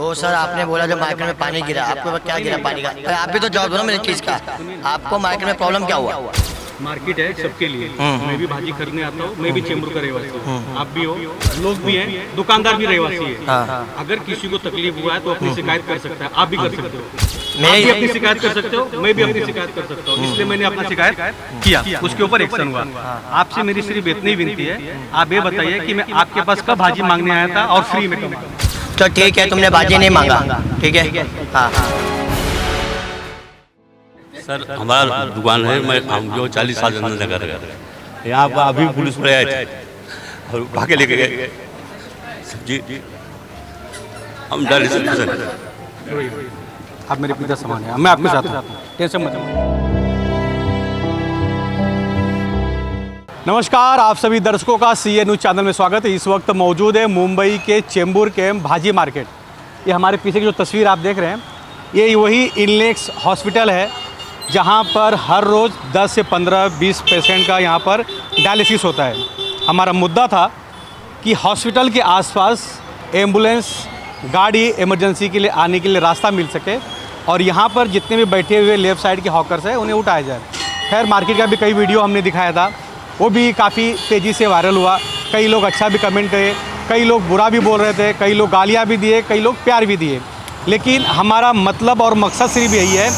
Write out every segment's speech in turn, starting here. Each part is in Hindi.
तो सर आपने बोला जब मार्केट में पानी गिरा, आपके ऊपर क्या गिरा पानी का? आप भी तो जवाब दो ना मेरी चीज़ का। आपको मार्केट में प्रॉब्लम क्या हुआ? मार्केट है सबके लिए। मैं भी भाजी खरीदने आता हूँ, मैं भी चेंबूर का रहवासी हूँ, आप भी हो, लोग भी हैं, दुकानदार भी रहवासी है। अगर किसी को तकलीफ हुआ है तो अपनी शिकायत कर सकता है, आप भी कर सकते हो, मैं भी अपनी शिकायत कर सकते हो, मैं भी अपनी शिकायत कर सकता हूँ। इसलिए मैंने अपना शिकायत किया, उसके ऊपर एक्शन हुआ। आपसे मेरी सिर्फ इतनी विनती है, आप ये बताइए कि मैं आपके पास कब भाजी मांगने आया था और फ्री में कब? तो ठीक है, तुमने भाजी नहीं मांगा, ठीक है। हाँ सर हमारा दुकान है, मैं हम जो 40 साल अंदर लगा रहे यहाँ पर अभी पुलिस पर आए थे और भागे लेके गए सब्जी। हम डाले आप मेरे पिता समान है, मैं आपके साथ हूँ, टेंशन मत लो। नमस्कार, आप सभी दर्शकों का CA न्यूज़ चैनल में स्वागत है। इस वक्त मौजूद है मुंबई के चेंबूर के भाजी मार्केट। ये हमारे पीछे की जो तस्वीर आप देख रहे हैं, ये वही इनलेक्स हॉस्पिटल है जहाँ पर हर रोज़ 10 से 15-20 पेशेंट का यहाँ पर डायलिसिस होता है। हमारा मुद्दा था कि हॉस्पिटल के आसपास एम्बुलेंस गाड़ी इमरजेंसी के लिए आने के लिए रास्ता मिल सके और यहाँ पर जितने भी बैठे हुए लेफ़्ट साइड के हॉकर्स हैं उन्हें उठाया जाए। खैर मार्केट का भी कई वीडियो हमने दिखाया था, वो भी काफ़ी तेज़ी से वायरल हुआ। कई लोग अच्छा भी कमेंट करे, कई लोग बुरा भी बोल रहे थे, कई लोग गालियाँ भी दिए, कई लोग प्यार भी दिए। लेकिन हमारा मतलब और मकसद सिर्फ यही है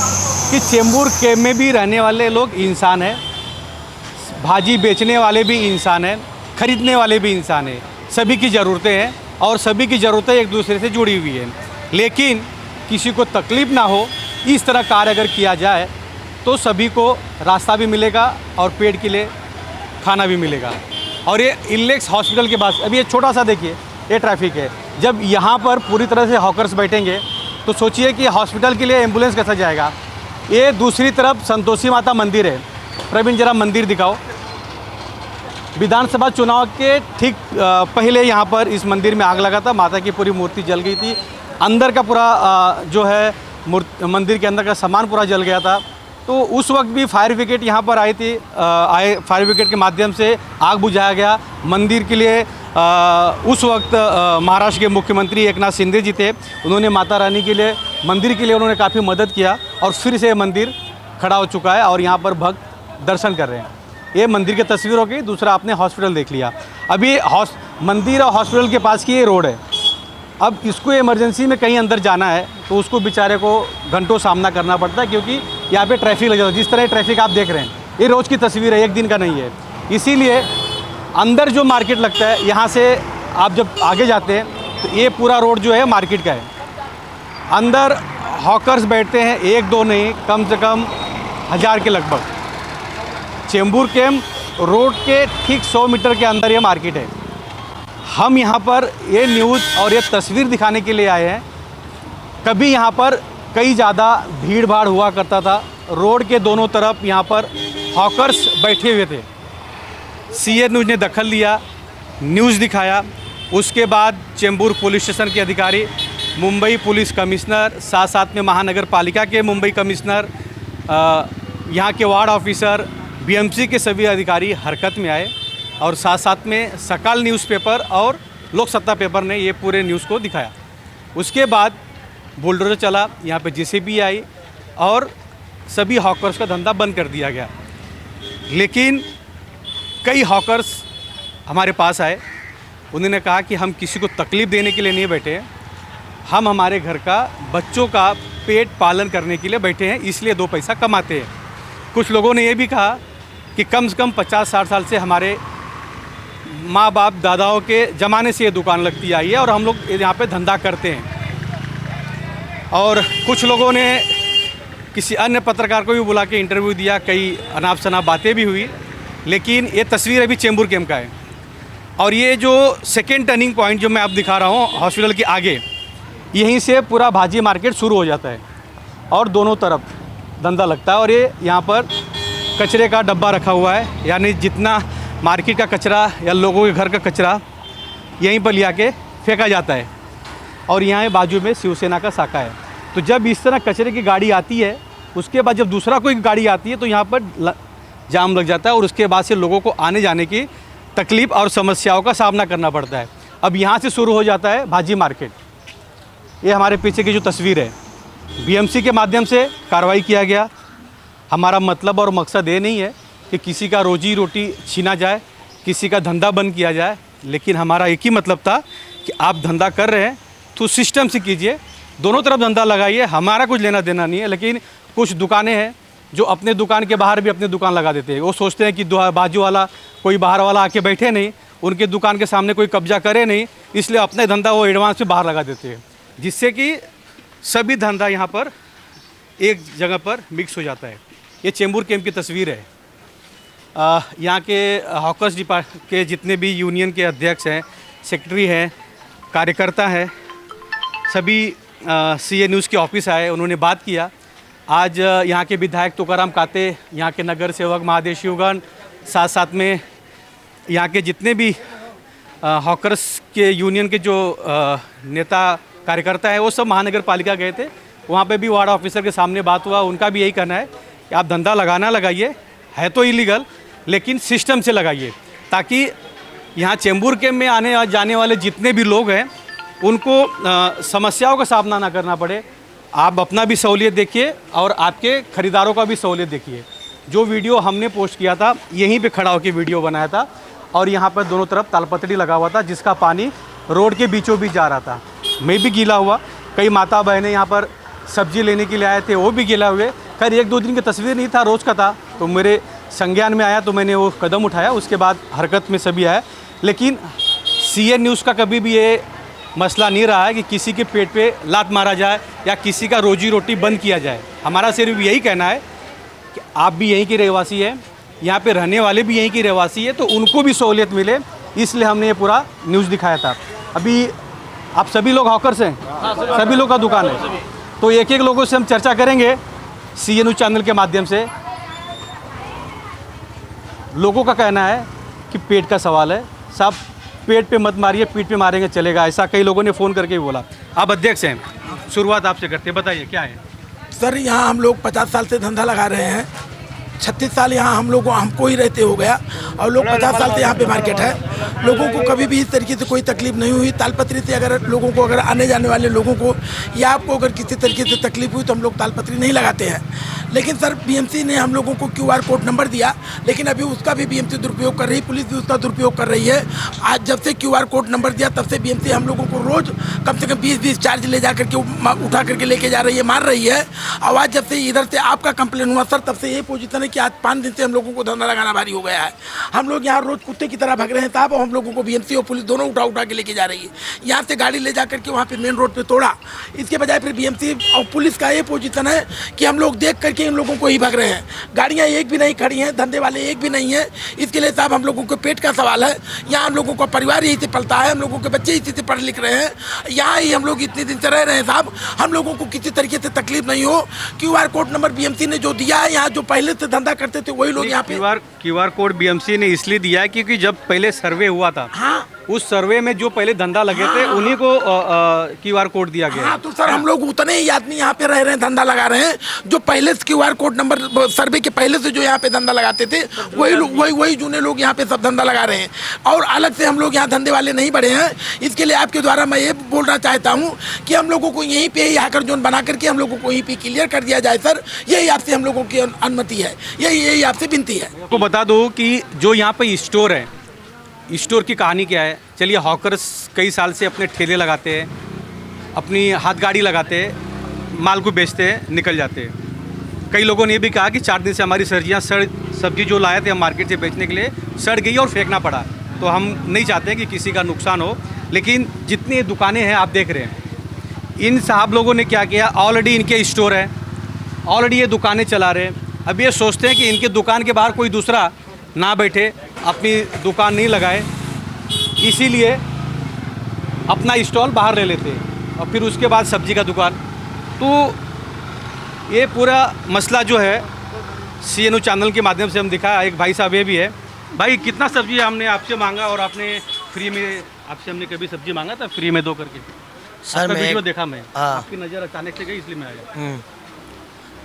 कि चेंबूर के में भी रहने वाले लोग इंसान हैं, भाजी बेचने वाले भी इंसान हैं, ख़रीदने वाले भी इंसान हैं। सभी की ज़रूरतें हैं और सभी की ज़रूरतें एक दूसरे से जुड़ी हुई हैं। लेकिन किसी को तकलीफ़ ना हो, इस तरह कार्य अगर किया जाए तो सभी को रास्ता भी मिलेगा और पेट के लिए खाना भी मिलेगा। और ये इनलेक्स हॉस्पिटल के पास अभी ये छोटा सा देखिए, ये ट्रैफिक है। जब यहाँ पर पूरी तरह से हॉकर्स बैठेंगे तो सोचिए कि हॉस्पिटल के लिए एम्बुलेंस कैसा जाएगा। ये दूसरी तरफ संतोषी माता मंदिर है। प्रवीण जरा मंदिर दिखाओ। विधानसभा चुनाव के ठीक पहले यहाँ पर इस मंदिर में आग लगा था, माता की पूरी मूर्ति जल गई थी। अंदर का पूरा जो है मंदिर के अंदर का सामान पूरा जल गया था। तो उस वक्त भी फायर ब्रिगेड यहाँ पर आई थी, फायर ब्रिगेड के माध्यम से आग बुझाया गया। मंदिर के लिए उस वक्त महाराष्ट्र के मुख्यमंत्री एकनाथ शिंदे जी थे, उन्होंने माता रानी के लिए मंदिर के लिए उन्होंने काफ़ी मदद किया और फिर से मंदिर खड़ा हो चुका है और यहाँ पर भक्त दर्शन कर रहे हैं। ये मंदिर की तस्वीर हो गई। दूसरा आपने हॉस्पिटल देख लिया। अभी मंदिर और हॉस्पिटल के पास की ये रोड है। अब इसको इमरजेंसी में कहीं अंदर जाना है तो उसको बेचारे को घंटों सामना करना पड़ता है, क्योंकि यहाँ पे ट्रैफिक लग जाता है। जिस तरह ट्रैफिक आप देख रहे हैं, ये रोज़ की तस्वीर है, एक दिन का नहीं है। इसीलिए अंदर जो मार्केट लगता है, यहाँ से आप जब आगे जाते हैं तो ये पूरा रोड जो है मार्केट का है। अंदर हॉकर्स बैठते हैं, एक दो नहीं, कम से कम 1000 के लगभग। चेंबूर कैंप रोड के ठीक 100 मीटर के अंदर ये मार्केट है। हम यहाँ पर ये न्यूज़ और ये तस्वीर दिखाने के लिए आए हैं। कभी यहाँ पर कई ज़्यादा भीड़ भाड़ हुआ करता था। रोड के दोनों तरफ यहाँ पर हॉकर्स बैठे हुए थे। CA न्यूज़ ने दखल लिया, न्यूज़ दिखाया। उसके बाद चेंबूर पुलिस स्टेशन के अधिकारी, मुंबई पुलिस कमिश्नर, साथ साथ में महानगर पालिका के मुंबई कमिश्नर, यहाँ के वार्ड ऑफिसर, BMC के सभी अधिकारी हरकत में आए और साथ साथ में सकाल न्यूज़पेपर और लोक सत्ता पेपर ने ये पूरे न्यूज़ को दिखाया। उसके बाद बुलडोजर चला, यहाँ पे JCB आई और सभी हॉकर्स का धंधा बंद कर दिया गया। लेकिन कई हॉकर्स हमारे पास आए, उन्होंने कहा कि हम किसी को तकलीफ़ देने के लिए नहीं बैठे हैं, हम हमारे घर का बच्चों का पेट पालन करने के लिए बैठे हैं, इसलिए 2 पैसा कमाते हैं। कुछ लोगों ने ये भी कहा कि कम से कम 50-60 साल से हमारे माँ बाप दादाओं के ज़माने से ये दुकान लगती आई है और हम लोग यहाँ पे धंधा करते हैं। और कुछ लोगों ने किसी अन्य पत्रकार को भी बुला के इंटरव्यू दिया, कई अनाप शनाप बातें भी हुई। लेकिन ये तस्वीर अभी चेंबूर कैंप का है और ये जो सेकेंड टर्निंग पॉइंट जो मैं आप दिखा रहा हूँ हॉस्पिटल के आगे, यहीं से पूरा भाजी मार्केट शुरू हो जाता है और दोनों तरफ धंधा लगता है। और ये यहाँ पर कचरे का डब्बा रखा हुआ है, यानी जितना मार्केट का कचरा या लोगों के घर का कचरा यहीं पर ले आके फेंका जाता है। और यहाँ बाजू में शिवसेना का शाखा है। तो जब इस तरह कचरे की गाड़ी आती है, उसके बाद जब दूसरा कोई गाड़ी आती है तो यहाँ पर जाम लग जाता है और उसके बाद से लोगों को आने जाने की तकलीफ़ और समस्याओं का सामना करना पड़ता है। अब यहाँ से शुरू हो जाता है भाजी मार्केट। ये हमारे पीछे की जो तस्वीर है, बीएमसी के माध्यम से कार्रवाई किया गया। हमारा मतलब और मकसद ये नहीं है कि किसी का रोजी रोटी छीना जाए, किसी का धंधा बंद किया जाए, लेकिन हमारा एक ही मतलब था कि आप धंधा कर रहे हैं तो सिस्टम से कीजिए, दोनों तरफ धंधा लगाइए, हमारा कुछ लेना देना नहीं है। लेकिन कुछ दुकानें हैं जो अपने दुकान के बाहर भी अपनी दुकान लगा देते हैं। वो सोचते हैं कि बाजू वाला कोई बाहर वाला आके बैठे नहीं, उनके दुकान के सामने कोई कब्जा करे नहीं, इसलिए अपने धंधा वो एडवांस में बाहर लगा देते हैं, जिससे कि सभी धंधा यहाँ पर एक जगह पर मिक्स हो जाता है। ये चेंबूर कैंप की तस्वीर है। यहाँ के हॉकर्स के जितने भी यूनियन के अध्यक्ष हैं, सेक्रेटरी हैं, कार्यकर्ता हैं, सभी सीए न्यूज़ के ऑफिस आए, उन्होंने बात किया। आज यहाँ के विधायक तुकाराम काते, यहाँ के नगर सेवक महादेव शिवगन, साथ साथ में यहाँ के जितने भी हॉकर्स के यूनियन के जो नेता कार्यकर्ता है, वो सब महानगर पालिका गए थे। वहाँ पे भी वार्ड ऑफिसर के सामने बात हुआ। उनका भी यही कहना है कि आप धंधा लगाना लगाइए, है तो इलीगल, लेकिन सिस्टम से लगाइए, ताकि यहाँ चेंबूर कैंप में आने जाने वाले जितने भी लोग हैं उनको समस्याओं का सामना ना करना पड़े। आप अपना भी सहूलियत देखिए और आपके ख़रीदारों का भी सहूलियत देखिए। जो वीडियो हमने पोस्ट किया था, यहीं पे खड़ा होकर वीडियो बनाया था, और यहाँ पर दोनों तरफ तालपत्री लगा हुआ था, जिसका पानी रोड के बीचों बीच जा रहा था। मैं भी गीला हुआ, कई माता बहनें यहाँ पर सब्जी लेने के लिए आए थे, वो भी गीला हुए। खैर 1-2 दिन की तस्वीर नहीं था, रोज़ का था, तो मेरे संज्ञान में आया तो मैंने वो कदम उठाया। उसके बाद हरकत में सभी आए। लेकिन सीएन न्यूज़ का कभी भी ये मसला नहीं रहा है कि किसी के पेट पे लात मारा जाए या किसी का रोजी रोटी बंद किया जाए। हमारा सिर्फ यही कहना है कि आप भी यहीं के रहवासी हैं, यहाँ पे रहने वाले भी यहीं के रहवासी है, तो उनको भी सहूलियत मिले, इसलिए हमने ये पूरा न्यूज़ दिखाया था। अभी आप सभी लोग हॉकर्स हैं, सभी लोग का दुकान है, तो एक एक लोगों से हम चर्चा करेंगे सीएन न्यूज़ चैनल के माध्यम से। लोगों का कहना है कि पेट का सवाल है, साहब पेट पे मत मारिए, पीठ पे मारेंगे चलेगा, ऐसा कई लोगों ने फ़ोन करके भी बोला। आप अध्यक्ष हैं, शुरुआत आपसे करते हैं, बताइए क्या है। सर यहाँ हम लोग 50 साल से धंधा लगा रहे हैं। 36 साल यहाँ हमको ही रहते हो गया, और लोग 50 साल से यहाँ पे मार्केट है। लोगों को कभी भी इस तरीके से कोई तकलीफ नहीं हुई। तालपत्री से अगर लोगों को, अगर आने जाने वाले लोगों को या आपको अगर किसी तरीके से तकलीफ हुई तो हम लोग तालपत्री नहीं लगाते हैं। लेकिन सर बीएमसी ने हम लोगों को QR कोड नंबर दिया, लेकिन अभी उसका भी बीएमसी दुरुपयोग कर रही है, पुलिस भी उसका दुरुपयोग कर रही है। आज जब से QR कोड नंबर दिया तब से बीएमसी हम लोगों को रोज़ कम से कम 20-20 चार्ज ले जा करके उठा करके लेके जा रही है, मार रही है। और आज जब से इधर से आपका कंप्लेन हुआ सर, तब से यही पोजीशन है कि आज 5 दिन से हम लोगों को धंधा लगाना भारी हो गया है। हम लोग यहाँ रोज़ कुत्ते की तरह भाग रहे हैं साहब, और हम लोगों को बीएमसी और पुलिस दोनों उठा के लेके जा रही है। यहाँ से गाड़ी ले जा करके वहाँ पे मेन रोड पे तोड़ा, इसके बजाय फिर बीएमसी और पुलिस का ये पोजीशन है कि हम लोग देख करके इन लोगों को ही भाग रहे हैं। गाड़ियाँ एक भी नहीं खड़ी हैं, धंधे वाले एक भी नहीं है। इसके लिए साहब हम लोगों को पेट का सवाल है। यहाँ हम लोगों का परिवार यहीं से पलता है, हम लोगों के बच्चे इसी से पढ़ लिख रहे हैं, यहाँ ही हम लोग इतने दिन से रह रहे हैं साहब। हम लोगों को किसी तरीके से तकलीफ नहीं हो। QR कोड नंबर बीएमसी ने जो दिया है, यहाँ जो पहले से धंधा करते थे वही लोग यहाँ पे। QR कोड बीएमसी ने इसलिए दिया है क्योंकि जब पहले सर्वे हुआ था, हाँ, उस सर्वे में जो पहले धंधा लगे थे उन्हीं को QR कोड दिया गया। हाँ, तो सर हम लोग उतने ही आदमी यहाँ पे रह रहे हैं, धंधा लगा रहे हैं, जो पहले से QR कोड नंबर सर्वे के पहले से जो यहाँ पे धंधा लगाते थे वही जूने लोग यहाँ पे सब धंधा लगा रहे हैं। और अलग से हम लोग यहाँ धंधे वाले नहीं बढ़े हैं। इसके लिए आपके द्वारा मैं ये बोलना चाहता हूँ कि हम लोगों को यहीं पे हैकर जोन बना करके हम लोगों को यहीं पे क्लियर कर दिया जाए सर। यही आपसे हम लोगों की अनुमति है, यही आपसे विनती है। आपको बता दूँ कि जो यहाँ पे स्टोर है, स्टोर की कहानी क्या है। चलिए, हॉकर्स कई साल से अपने ठेले लगाते हैं, अपनी हाथ गाड़ी लगाते हैं, माल को बेचते हैं, निकल जाते हैं। कई लोगों ने ये भी कहा कि 4 दिन से हमारी सब्जी जो लाए थे हम मार्केट से बेचने के लिए सड़ गई और फेंकना पड़ा। तो हम नहीं चाहते कि किसी का नुकसान हो। लेकिन जितनी दुकानें हैं आप देख रहे हैं, इन साहब लोगों ने क्या किया, ऑलरेडी इनके स्टोर है, ऑलरेडी ये दुकानें चला रहे हैं। अब ये सोचते हैं कि इनके दुकान के बाहर कोई दूसरा ना बैठे, अपनी दुकान नहीं लगाए, इसीलिए अपना स्टॉल बाहर ले लेते हैं और फिर उसके बाद सब्जी का दुकान। तो ये पूरा मसला जो है CN चैनल के माध्यम से हम दिखाया। एक भाई साहब ये भी है। भाई, कितना सब्जी हमने आपसे मांगा और आपने फ्री में, आपसे हमने कभी सब्जी मांगा था फ्री में दो करके? सर मैं वीडियो देखा मैं, हाँ। आपकी नज़र अचानक से गई इसलिए मैं आया।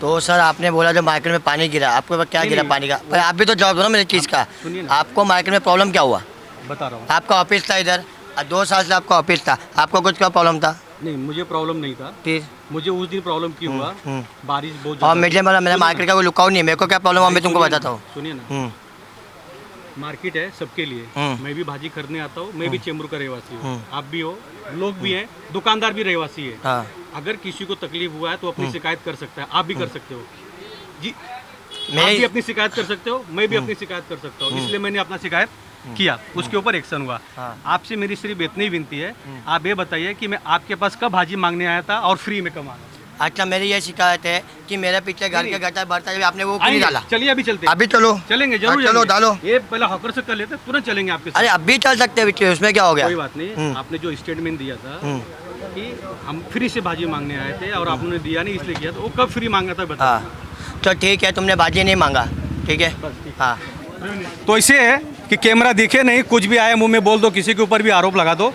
तो सर आपने बोला जो मार्केट में पानी गिरा, आपको क्या गिरा पानी का? पर आप भी तो जवाब दो ना मेरी चीज़ का। आपको मार्केट में प्रॉब्लम क्या हुआ? बता रहा हूँ। आपका ऑफिस था इधर, 2 साल से आपका ऑफिस था, आपको कुछ क्या प्रॉब्लम था? नहीं, मुझे प्रॉब्लम नहीं था। फिर मुझे उस दिन प्रॉब्लम क्यों हुआ, बारिश बहुत और ज़्यादा मुझे मतलब मेरा मार्केट का कोई लुकाव नहीं है, मेरे को क्या प्रॉब्लम है मैं तुमको बताता हूँ। सुनिए ना, हम्म, मार्केट है सबके लिए। मैं भी भाजी खरीदने आता हूँ, मैं भी चेंबूर का रहवासी हूँ, आप भी हो, लोग भी हैं, दुकानदार भी रहवासी है। हाँ अगर किसी को तकलीफ हुआ है तो अपनी शिकायत कर सकता है, आप भी कर सकते हो जी। मैं आप भी अपनी शिकायत कर सकते हो, मैं भी अपनी शिकायत कर सकता हूँ, इसलिए मैंने अपना शिकायत किया, उसके ऊपर एक्शन हुआ। हाँ। आपसे मेरी सिर्फ इतनी विनती है, आप ये बताइए कि मैं आपके पास कब भाजी मांगने आया था और फ्री में कब आया? अच्छा, मेरी ये शिकायत है कि मेरे पीछे घर के गटर बढ़ता है, आपने वो क्यों नहीं डाला? चलिए अभी चलते अभी चलो, चलेंगे जरूर, हाँ, चलो चलेंगे। डालो। ये पहले हॉकर से कर लेते, तुरंत चलेंगे आपके साथ। अरे अभी चल सकते हैं बीच में, उसमें क्या हो गया? कोई बात नहीं, आपने जो स्टेटमेंट दिया था कि हम फ्री से भाजी मांगने आए थे और आपने दिया नहीं इसलिए किया, तो वो कब फ्री मांगा था बता। हाँ तो ठीक है, तुमने भाजी नहीं मांगा, ठीक है। हाँ तो ऐसे है कि कैमरा दिखे नहीं, कुछ भी आए मुंह में बोल दो, किसी के ऊपर भी आरोप लगा दो।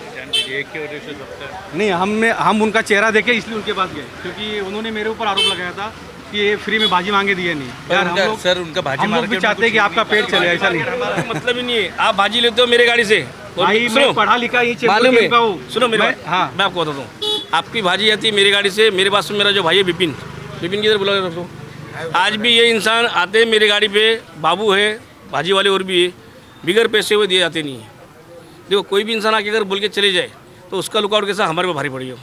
नहीं, हम उनका चेहरा देखे इसलिए उनके पास गए, क्योंकि उन्होंने मेरे ऊपर आरोप लगाया था कि ये फ्री में भाजी मांगे दिए नहीं। यार हम लोग सर उनका भाजी हम लोग भी चाहते हैं कि आपका पेट चले, ऐसा नहीं। मतलब ही नहीं है, आप भाजी लेते हो मेरे गाड़ी से। और भाई सुनो, मैं पढ़ा लिखा ही मालूम है, सुनो मेरे हाँ मैं आपको बताता हूँ, आपकी भाजी आती है मेरी गाड़ी से, मेरे पास में मेरा जो भाई है विपिन किधर बुला के रखो। आज भी ये इंसान आते हैं मेरी गाड़ी पे, बाबू है भाजी वाले और भी है, बिगर पैसे हुए दिए जाते नहीं है। देखो कोई भी इंसान आके अगर बोल के चले जाए तो उसका लुकआउट कैसा हमारे पे भारी पड़ी हो।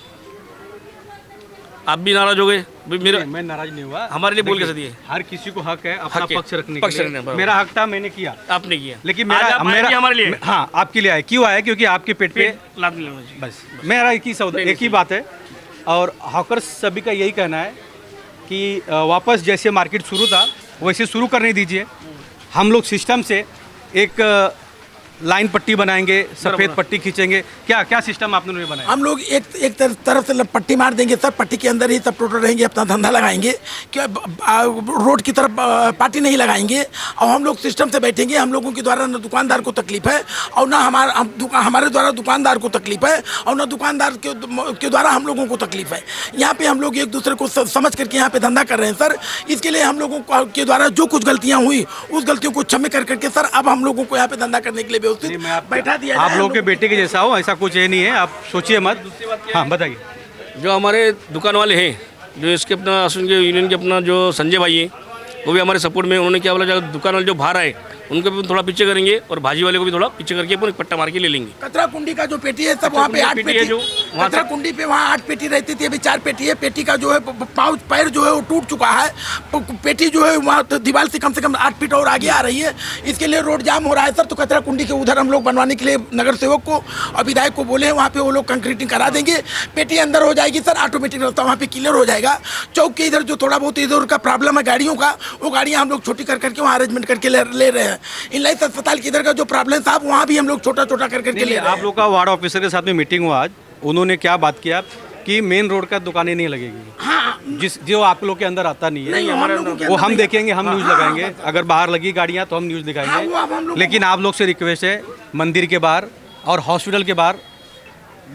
आप भी नाराज हो गए, मेरा मैं नाराज नहीं हुआ, हमारे लिए बोल कैसे दिए? हर किसी को हक है अपना हक है, पक्ष रखने पक्ष के रखने, लिए। बराबर। मेरा हक था, मैंने किया, आपने किया, लेकिन आज मेरा आप आए भी हमारे लिए हाँ आपके लिए आया, क्यों आया? क्योंकि आपके पेट पे लाभ नहीं लेना चाहिए। बस मेरा एक ही सौदा, एक ही बात है। और हॉकर्स सभी का यही कहना है कि वापस जैसे मार्केट शुरू था वैसे शुरू करने दीजिए। हम लोग सिस्टम से एक लाइन पट्टी बनाएंगे, सफ़ेद पट्टी खींचेंगे। क्या क्या सिस्टम आपने उन्हें बनाया? हम लोग एक तरफ से पट्टी मार देंगे सर, पट्टी के अंदर ही सब टोटल रहेंगे, अपना धंधा लगाएंगे, क्या रोड की तरफ पार्टी नहीं लगाएंगे। और हम लोग सिस्टम से बैठेंगे, हम लोगों के द्वारा न दुकानदार को तकलीफ है और ना हमारे द्वारा दुकानदार को तकलीफ है और ना दुकानदार के द्वारा हम लोगों को तकलीफ है। यहाँ पे हम लोग एक दूसरे को समझ करके यहाँ पे धंधा कर रहे हैं सर। इसके लिए हम लोगों के द्वारा जो कुछ गलतियाँ हुई उस गलतियों को क्षमा कर करके सर अब हम लोगों को यहाँ पे धंधा करने के लिए बैठा दिया। आप लोगों के बेटे के जैसा हो, ऐसा कुछ ये नहीं है, आप सोचिए मत। हाँ बताइए। जो हमारे दुकान वाले हैं, जो इसके अपना असुन के यूनियन के अपना जो संजय भाई है, वो भी हमारे सपोर्ट में। उन्होंने क्या बोला, जो दुकान वाले जो बाहर आए उनको भी थोड़ा पीछे करेंगे और भाजी वाले को भी थोड़ा पीछे करके अपन पट्टा मार के ले लेंगे। कचरा कुंडी का जो पेटी है सब वहाँ पे 8 पेटी, कचरा कुंडी पे वहाँ 8 पेटी रहती थी, अभी 4 पेटी है। पेटी का जो है पाउच पैर जो है वो टूट चुका है। पेटी जो है वहाँ तो दीवार से कम 8 फीट और आगे आ रही है। इसके लिए रोड जाम हो रहा है सर। तो कचरा कुंडी के उधर हम लोग बनवाने के लिए नगर सेवक को और विधायक को बोले हैं, वहाँ पे वो लोग कंक्रीटिंग करा देंगे। पेटी अंदर हो जाएगी सर, ऑटोमेटिक रास्ता वहाँ पे क्लियर हो जाएगा। चौक के इधर जो थोड़ा बहुत इधर का प्रॉब्लम है गाड़ियों का, वो गाड़ियाँ हम लोग छोटी कर करके वहाँ अरेंजमेंट करके ले रहे हैं। इनलाइस अस्पताल के इधर का जो प्रॉब्लम था वहाँ भी हम लोग छोटा छोटा कर करके ले रहे हैं। आप लोग का वार्ड ऑफिसर के साथ में मीटिंग हुआ आज, उन्होंने क्या बात किया कि मेन रोड का दुकानें नहीं लगेगी। हाँ, जो आप लोग के अंदर आता नहीं है, वो हम देखेंगे, हम न्यूज़ लगाएंगे। अगर बाहर लगी गाड़ियाँ तो हम न्यूज़ दिखाएंगे। लेकिन आप लोग से रिक्वेस्ट है, मंदिर के बाहर और हॉस्पिटल के बाहर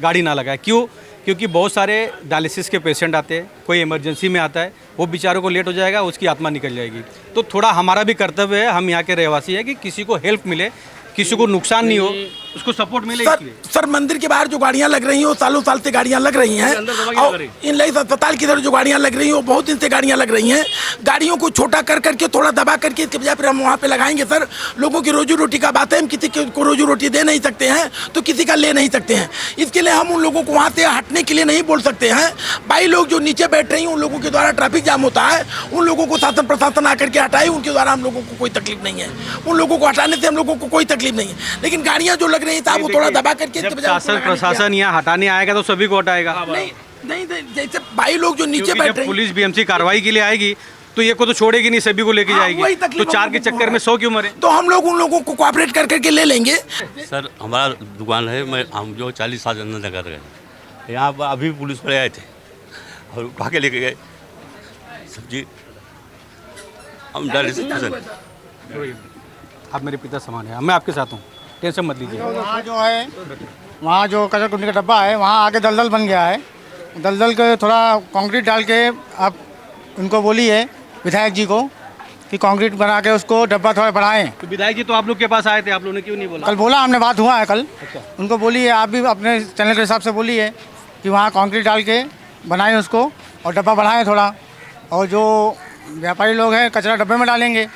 गाड़ी ना लगाए। क्यों? क्योंकि बहुत सारे डायलिसिस के पेशेंट आते हैं, कोई इमरजेंसी में आता है, वो बेचारों को लेट हो जाएगा, उसकी आत्मा निकल जाएगी। तो थोड़ा हमारा भी कर्तव्य है, हम यहाँ के रहवासी हैं, कि किसी को हेल्प मिले, किसी को नुकसान नहीं हो, उसको सपोर्ट मिले। सर मंदिर के बाहर जो गाड़ियां लग रही हैं वो सालों साल से गाड़ियां लग रही हैं। और इनलाइस अस्पताल की तरफ जो गाड़ियां लग रही हैं वो बहुत दिन से गाड़ियां लग रही हैं। गाड़ियों को छोटा कर करके थोड़ा दबा करके इसके बजाय फिर हम वहाँ पे लगाएंगे सर। लोगों की रोजी रोटी का बात है, हम किसी को रोजी रोटी दे नहीं सकते हैं तो किसी का ले नहीं सकते हैं। इसके लिए हम उन लोगों को वहाँ से हटने के लिए नहीं बोल सकते हैं। भाई लोग जो नीचे बैठ रही हैं उन लोगों के द्वारा ट्रैफिक जाम होता है, उन लोगों को शासन प्रशासन आकर के हटाए, उनके द्वारा हम लोगों को कोई तकलीफ नहीं है। उन लोगों को हटाने से हम लोगों को कोई तकलीफ नहीं है। लेकिन गाड़ियां जो लग रही हैं वो थोड़ा दबा करके शासन प्रशासन यहाँ हटाने आएगा तो सभी को हटाएगा। नहीं, जैसे भाई लोग जो नीचे बैठ रहे हैं, पुलिस बीएमसी कार्रवाई के लिए आएगी तो ये को तो छोड़ेगी नहीं, सभी को लेके जाएगी। तो 4 के चक्कर में 100 क्यों मरे? तो हम लोग उन लोगों को कोऑपरेट कर करके ले लेंगे। सर हमारा दुकान है, हम जो 40 साल अंदर कर गए, यहाँ पर अभी पुलिस वाले आए थे और उठा के लेके गए सब्जी। हम आप मेरे पिता समान है, मैं आपके साथ हूँ, टेंशन मत लीजिए। वहाँ जो है, वहाँ जो कचरा कुंडी का डब्बा है वहाँ आगे दलदल बन गया है। दलदल के थोड़ा कंक्रीट डाल के आप उनको बोलिए विधायक जी को कि कंक्रीट बना के उसको डब्बा थोड़ा बढ़ाएं। तो विधायक जी तो आप लोग के पास आए थे, आप लोगों ने क्यों नहीं बोला? कल बोला हमने, बात हुआ है कल। उनको बोलिए, आप भी अपने चैनल के हिसाब से बोलिए कि वहाँ कंक्रीट डाल के बनाएं उसको और डब्बा बढ़ाएं थोड़ा, और जो व्यापारी लोग हैं कचरा डब्बे में डालेंगे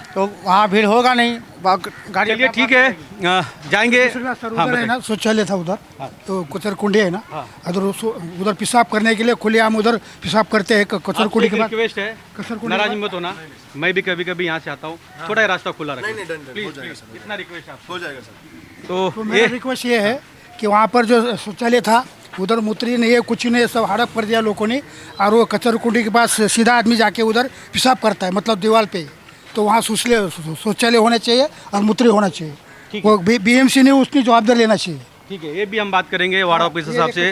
तो वहाँ भीड़ होगा नहीं, गाड़ी। चलिए ठीक है, जाएंगे। सर उधर है ना शौचालय था उधर, तो कचर कुंडी है ना, उधर पेशाब करने के लिए खुलेआम उधर पेशाब करते हैं कचर कुंडी के बाद। रिक्वेस्ट है, नाराज मत होना, मैं भी कभी कभी यहाँ से आता हूँ, थोड़ा ही रास्ता खुला रखें। प्लीज इतना रिक्वेस्ट आप। हो जाएगा सर। तो मेरा रिक्वेस्ट ये है कि वहाँ पर जो शौचालय था उधर मूत्री नहीं है, कुछ नहीं, सब हड़प कर दिया लोगों ने, और वो कचर कुंडी के पास सीधा आदमी जाके उधर पेशाब करता है, मतलब दीवार पे। तो वहाँ शौचालय होना चाहिए और मूत्री होना चाहिए, वो बीएमसी ने उसकी जवाबदारी लेना चाहिए। ठीक है, ये भी हम बात करेंगे वार्ड ऑफिसर साहब से,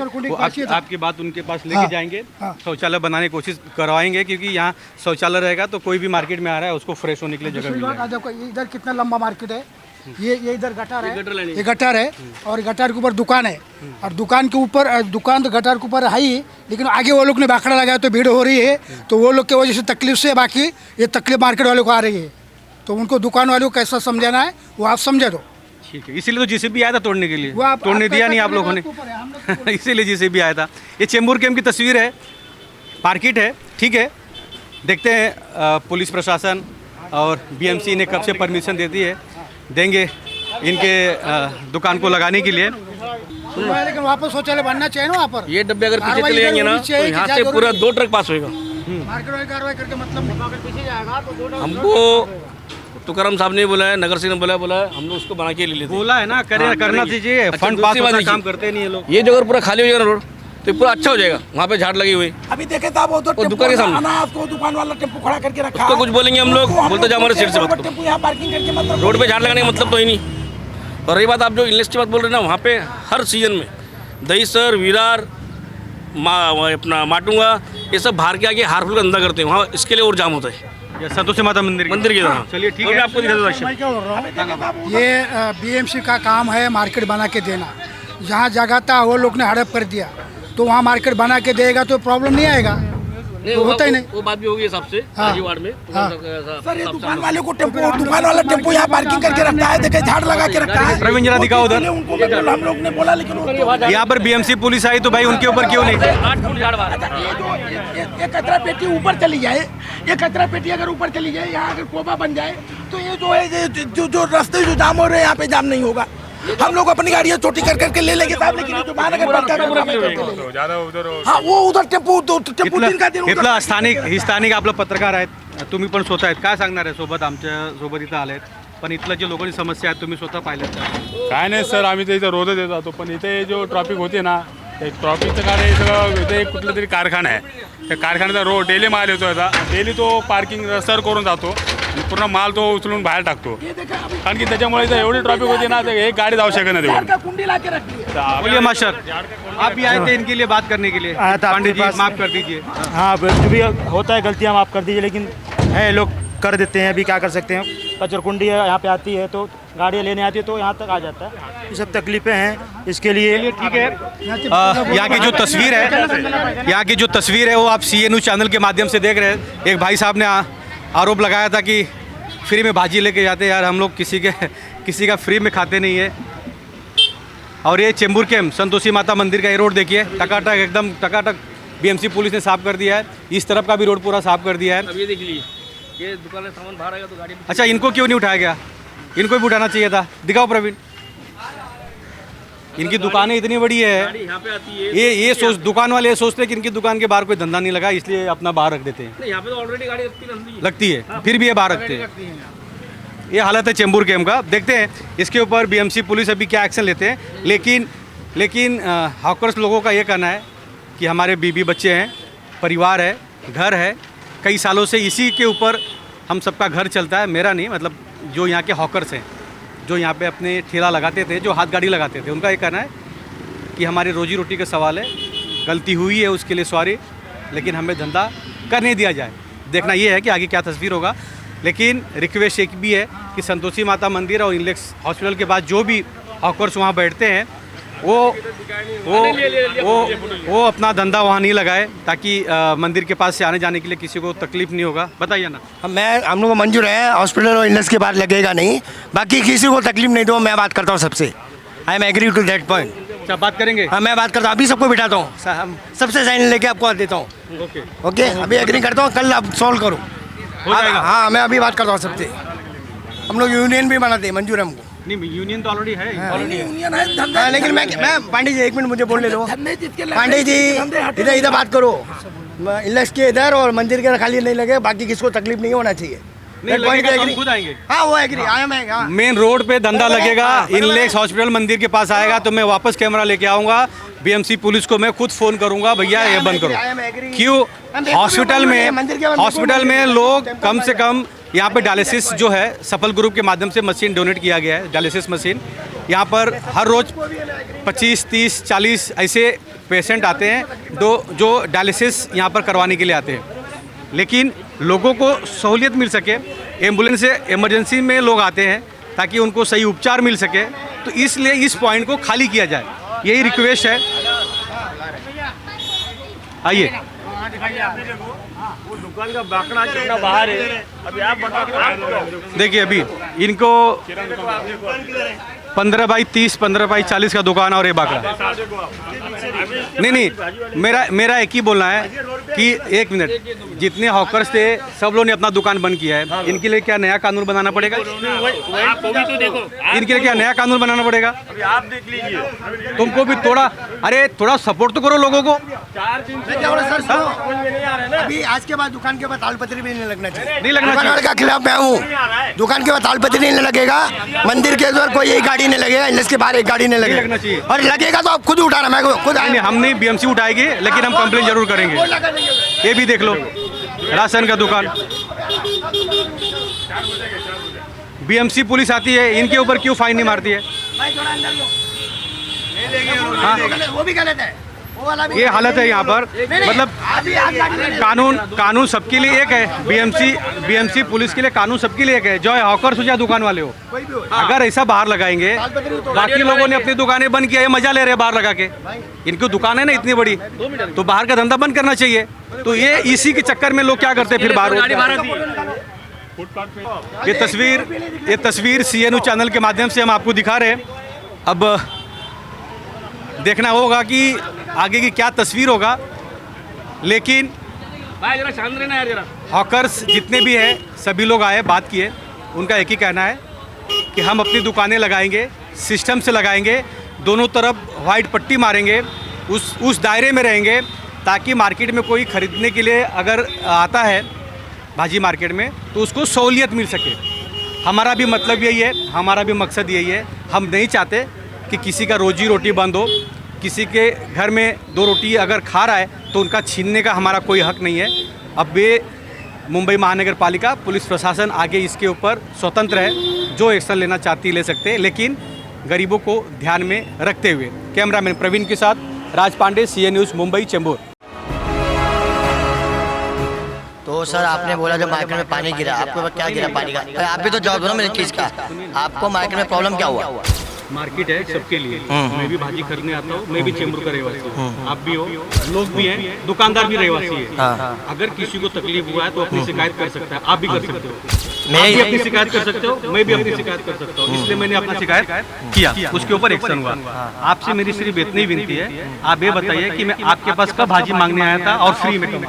आपकी बात उनके पास लेके जाएंगे, शौचालय बनाने की कोशिश करवाएंगे, क्योंकि यहाँ शौचालय रहेगा तो कोई भी मार्केट में आ रहा है उसको फ्रेश होने के लिए जगह मिलेगा। देखो इधर कितना लंबा मार्केट है, ये इधर गटर है, ये गटर है, और गटर के ऊपर दुकान है, और दुकान के ऊपर, दुकान तो गटर के ऊपर है ही, लेकिन आगे वो लोग ने बाखड़ा लगाया तो भीड़ हो रही है, तो वो लोग की वजह से तकलीफ से, बाकी ये तकलीफ मार्केट वालों को आ रही है, तो उनको दुकान वालों को कैसा समझाना है वो आप समझा दो। ठीक है, इसीलिए तो जीसीबी आया था तोड़ने के लिए, तोड़ने दिया नहीं आप लोगों ने, इसीलिए जीसीबी आया था। ये चेंबूर कैंप की तस्वीर है, मार्केट है, ठीक है, देखते हैं पुलिस प्रशासन और बीएमसी ने कब से परमिशन देती है, देंगे इनके दुकान को लगाने के लिए। लेकिन वहाँ पर शौचालय बनना चाहिए ना, वहाँ पर ये डब्बे अगर पीछे चले जाएंगे ना तो यहाँ से पूरा 2 ट्रक पास होएगा। मार्केट वाली कार्रवाई करके मतलब पीछे जाएगा तो हमको तुकाराम साहब ने बोला है, नगर सिंह ने बोला है, हम लोग उसको बना के ले लेते हैं। बोला है ना, करना चाहिए, फंड पास होता है, काम करते नहीं है लोग। ये जो अगर पूरा खाली हो जाएगा रोड तो पूरा अच्छा हो जाएगा, वहाँ पे झाड़ लगी हुई। अभी देखे साहब वो तो दुकान के सामने अनाज को दुकान वाला टेम्पो खड़ा करके रखा है, उसको कुछ बोलेंगे हम लोग, बोलते जाओ हमारे सीट से बात टेम्पो यहाँ पार्किंग करके, मतलब रोड पे झाड़ लगाने का मतलब तो ही नहीं। और रही बात आप जो इनलेस की बात बोल रहे हैं ना, वहाँ पे हर सीजन में दहीसर, विरार, अपना माटुंगा, ये सब बाहर के आगे हारफुल का धंधा करते हैं, वहाँ इसके लिए और जाम होता है। संतोषी माता मंदिर की तरह। चलिए ठीक है, आपको दिखा दो। ये बीएमसी का काम है मार्केट बना के देना, जहाँ जगह था वो लोग ने हड़प कर दिया, तो वहाँ मार्केट बना के देगा तो प्रॉब्लम नहीं आएगा, तो होता ही नहीं। वो बात भी होगी सबसे वार्ड में। सर ये दुकान वाले को टेम्पो, दुकान वाला टेम्पो यहाँ पार्किंग करके रखता है, देखे झाड़ लगा के रखा है। प्रवीण जरा दिखाओ उधर, उनको हम लोग ने बोला, लेकिन यहाँ पर बीएमसी पुलिस आई तो भाई उनके ऊपर क्यों नहीं? 8 फुट झाड़ बाहर। ये कचरा पेटी ऊपर चली जाए, ये कचरा पेटी अगर ऊपर चली जाए, यहाँ अगर कोबा बन जाए, तो ये जो है जो रास्ते जो जाम हो रहे हैं यहाँ पे जाम नहीं होगा। हम लोग अपनी गाड़ियाँ छोटी कर करके ले लेंगे साहब, लेकिन जो महानगर हाँ वो उधर टेम्पो दिन का दिन इथला स्थानिक आपलं पत्रकार आहेत, तुम्ही पण स्वतः आहेत, काय सांगणार आहे? आमच्या सोबत इथं आलेत, पण इथलं जे लोकांची समस्या आहे तुम्ही स्वतः पाहिल्यात का? काय नाही सर, आम्ही तर इथं रोजच येत जातो, पण इथे जो ट्रॉफिक होते ना, ते ट्रॉफिकचं कारण हे सगळं, इथे एक कुठलं तरी कारखाना आहे, त्या कारखान्याचा रोड डेली माल येतो आता, डेली तो पार्किंग सर करून जातो, पूर्ण माल तो उचलून बाहेर टाकतो, कारण की त्याच्यामुळे इथं एवढी ट्रॉफिक होते ना, एक गाडी जाऊ शकत नाही। कुंडी ला के रखी है। बोलिए मास्टर, आप भी आए थे इनके लिए बात करने के लिए? पंडित जी माफ कर दीजिए। हाँ, जो भी होता है गलतियाँ माफ़ कर दीजिए, लेकिन है लोग कर देते हैं, अभी क्या कर सकते हैं। कचरकुंडी है यहाँ पे आती है तो गाड़ियाँ लेने आती है तो यहाँ तक आ जाता है, ये सब तकलीफ़ें हैं, इसके लिए ठीक है। यहाँ की जो तस्वीर है, यहाँ की जो तस्वीर है वो आप CA न्यूज़ चैनल के माध्यम से देख रहे हैं। एक भाई साहब ने आरोप लगाया था कि फ्री में भाजी लेके जाते, यार हम लोग किसी का फ्री में खाते नहीं है। और ये चेंबूर कैंप संतोषी माता मंदिर का ये रोड देखिए, टकाटक एकदम टकाटक बीएमसी पुलिस ने साफ कर दिया है, इस तरफ का भी रोड पूरा साफ कर दिया है। अब ये देख लीजिए, ये दुकान में सामान बाहर आएगा तो गाड़ी। अच्छा, इनको क्यों नहीं उठाया गया? इनको भी उठाना चाहिए था। दिखाओ प्रवीण, इनकी दुकानें इतनी बड़ी है, यहाँ पे आती है, ये सोच दुकान वाले ये सोचते हैं कि इनकी दुकान के बाहर कोई धंधा नहीं लगा, इसलिए अपना बाहर रख देते हैं। यहाँ पे तो ऑलरेडी गाड़ी लगती है, फिर भी ये बाहर रखते हैं। ये हालत है चेंबूर कैंप का। देखते हैं इसके ऊपर बीएमसी पुलिस अभी क्या एक्शन लेते हैं। लेकिन हॉकर्स लोगों का ये कहना है कि हमारे बीबी बच्चे हैं, परिवार है, घर है, कई सालों से इसी के ऊपर हम सबका घर चलता है। मेरा नहीं, मतलब जो यहाँ के हॉकर्स हैं, जो यहाँ पे अपने ठेला लगाते थे, जो हाथ गाड़ी लगाते थे, उनका ये कहना है कि हमारी रोजी रोटी का सवाल है, गलती हुई है उसके लिए सॉरी, लेकिन हमें धंधा करने दिया जाए। देखना ये है कि आगे क्या तस्वीर होगा। लेकिन रिक्वेस्ट एक भी है कि संतोषी माता मंदिर और इनलेक्स हॉस्पिटल के बाद जो भी हॉकर्स वहाँ बैठते हैं वो अपना धंधा वहाँ नहीं लगाए, ताकि मंदिर के पास से आने जाने के लिए किसी को तकलीफ नहीं होगा। बताइए ना। हम लोग को मंजूर है, हॉस्पिटल और इलनेस के बाद लगेगा नहीं, बाकी किसी को तकलीफ नहीं दो। मैं बात करता हूँ सबसे, I am agree to that point. अच्छा बात करेंगे। हाँ मैं बात करता हूँ, अभी सबको बिठाता हूँ, सबसे साइन लेके आपको देता हूँ। ओके ओके अभी एग्री करता हूँ, कल आप सॉल्व करो। हो जाएगा। हाँ मैं अभी बात करता हूँ सबसे। हम लोग यूनियन भी बनाते हैं, मंजूर है हमको। नहीं यूनियन तो ऑलरेडी है। यूनियन है धंधा। हाँ, लेकिन मैं पांडे जी 1 मिनट मुझे बोलने दो। धंधे जिसके लगते पांडे हैं, जी धंधे हट इधर इधर बात करो। इलेक्स के इधर और मंदिर के खाली नहीं लगे, बाकी किसको तकलीफ नहीं होना चाहिए। नहीं लगेगा तो हम खुद आएंगे। हाँ वो एग्री आया मैं। हाँ। मेन रोड पे धंधा लगेगा, इनलेक्स हॉस्पिटल मंदिर के पास आएगा तो मैं वापस कैमरा लेके आऊंगा। बीएमसी पुलिस को मैं खुद फोन करूंगा, भैया ये बंद करो। क्यों? हॉस्पिटल में लोग कम से कम यहाँ पे डायलिसिस जो है सफल ग्रुप के माध्यम से मशीन डोनेट किया गया है, डायलिसिस मशीन। यहाँ पर हर रोज 25, 30, 40 ऐसे पेशेंट आते हैं जो डायलिसिस यहाँ पर करवाने के लिए आते हैं। लेकिन लोगों को सहूलियत मिल सके, एम्बुलेंस से इमरजेंसी में लोग आते हैं ताकि उनको सही उपचार मिल सके, तो इसलिए इस पॉइंट को खाली किया जाए, यही रिक्वेस्ट है। आइए दुकान का बाकड़ा कितना बाहर है, अभी आप बताओ। देखिए अभी इनको 15 बाई 30, 15 बाई 40 का दुकान और ये बाकड़ा। नहीं मेरा एक ही बोलना है कि 1 मिनट, जितने हॉकर्स थे सब लोगों ने अपना दुकान बंद किया है, इनके लिए क्या नया कानून बनाना पड़ेगा? इनके लिए क्या नया कानून बनाना पड़ेगा? आप देख लीजिए, तुमको भी थोड़ा सपोर्ट तो करो लोगों को। 4 दिन से अभी आज के बाद दुकान के बाद तालपत्री भी नहीं लगना चाहिए। नहीं लगना चाहिए। दुकान के खिलाफ मैं हूँ। दुकान के बाद तालपत्री नहीं लगेगा, मंदिर के अंदर कोई एक गाड़ी नहीं लगेगा, इनलेस के बाहर एक गाड़ी नहीं लगेगा। लगना चाहिए। और लगेगा तो आप खुद उठाना, मैं खुद। नहीं हम नहीं, बीएमसी उठाएगी, लेकिन हम कंप्लेन जरूर करेंगे। ये भी देख लो, राशन का दुकान, बीएमसी पुलिस आती है, इनके ऊपर क्यों फाइन नहीं मारती है? हाँ वो भी गलत है, वो वाला भी। ये हालत है यहाँ पर। मतलब कानून सबके लिए एक है, बीएमसी पुलिस के लिए कानून सबके लिए एक है, जो हॉकर्स हो या दुकान वाले हो। अगर ऐसा बाहर लगाएंगे, बाकी लोगों ने अपनी दुकानें बंद किया, ये मजा ले रहे हैं बाहर लगा के, इनकी दुकान है ना इतनी बड़ी, तो बाहर का धंधा बंद करना चाहिए। तो ये इसी के चक्कर में लोग क्या करते हैं फिर बाहर। ये तस्वीर CNU चैनल के माध्यम से हम आपको दिखा रहे हैं। अब देखना होगा कि आगे की क्या तस्वीर होगा, लेकिन भाई जरा शांत रहना यार, जरा। हॉकर्स जितने भी हैं सभी लोग आए, बात किए, उनका एक ही कहना है कि हम अपनी दुकानें लगाएंगे, सिस्टम से लगाएंगे, दोनों तरफ वाइट पट्टी मारेंगे, उस दायरे में रहेंगे ताकि मार्केट में कोई ख़रीदने के लिए अगर आता है भाजी मार्केट में तो उसको सहूलियत मिल सके। हमारा भी मतलब यही है, हमारा भी मकसद यही है। हम नहीं चाहते कि किसी का रोजी रोटी बंद हो, किसी के घर में 2 रोटी अगर खा रहा है तो उनका छीनने का हमारा कोई हक नहीं है। अब ये मुंबई महानगर पालिका पुलिस प्रशासन आगे इसके ऊपर स्वतंत्र है, जो एक्शन लेना चाहती ले सकते हैं, लेकिन गरीबों को ध्यान में रखते हुए। कैमरामैन प्रवीण के साथ राज पांडे, CN न्यूज़ मुंबई चेंबूर। तो सर आपने बोला जब मार्केट में पानी गिरा, आपको क्या गिरा पानी का? अरे आप भी तो जवाब दो ना मेरे चीज़ का। आपको मार्केट में प्रॉब्लम क्या हुआ? मार्केट है सबके लिए, मैं भी भाजी खरीदने आता हूँ, मैं भी चेंबूर का रहवासी हूँ, आप भी हो, लोग भी हैं, दुकानदार भी रहवासी है। अगर किसी को तकलीफ हुआ है तो अपनी शिकायत कर सकता है, आप भी कर सकते हो, मैं भी अपनी शिकायत कर सकते हो, मैं भी अपनी शिकायत कर सकता हूँ। इसलिए मैंने अपना शिकायत किया, उसके ऊपर एक्शन हुआ। आपसे मेरी सिर्फ इतनी विनती है, आप ये बताइए कि मैं आपके पास कब भाजी मांगने आया था और फ्री में कब?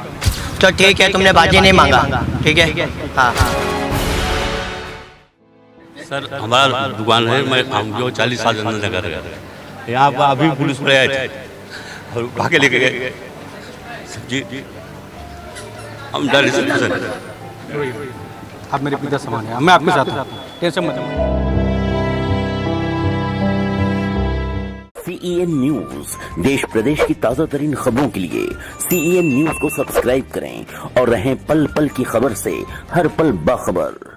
तो ठीक है, तुमने भाजी नहीं मांगा, ठीक है। हाँ सर हमारा दुकान है, मैं हम जो 40 साल धंधा कर रहे हैं। यहाँ पर अभी पुलिस वाले आए थे और भागे लेके गए सब्जी। हम डर आप मेरे पिता समान है, मैं आपके साथ हूँ, टेंशन मत लो। CEN न्यूज देश प्रदेश की ताजा तरीन खबरों के लिए CEN न्यूज को सब्सक्राइब करें और रहें पल पल की खबर से हर पल बाखबर।